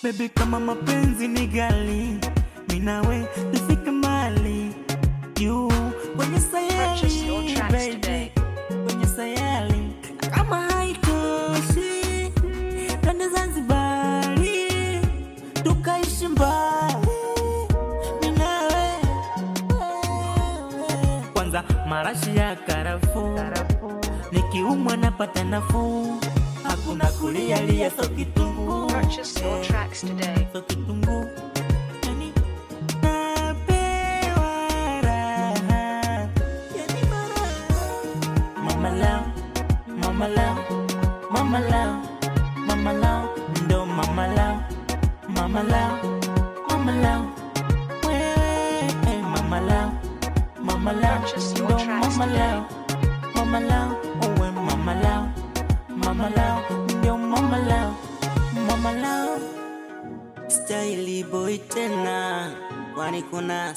Baby kama mapenzi ni gali, mimi nawe tufike mbali. You kwenye sayari baby, kwenye sayari. Kama haitoshi twende Zanzibari tukaishi mbali mimi nawe. Kwanza marashi ya karafuu, nikiumwa napata nafuu. Hakuna kulia so kitunguu. Purchase your tracks today. So kitunguu napewa raha. Mama lao, mama lao, mama lao, mama lao, ndo mama lao, mama lao, mama lao, wewe mama lao, mama lao, ndo mama lao, mama lao, wewe mama lao, mama lao, ndio mama lao, mama lao. Style boy tena, kwani kuna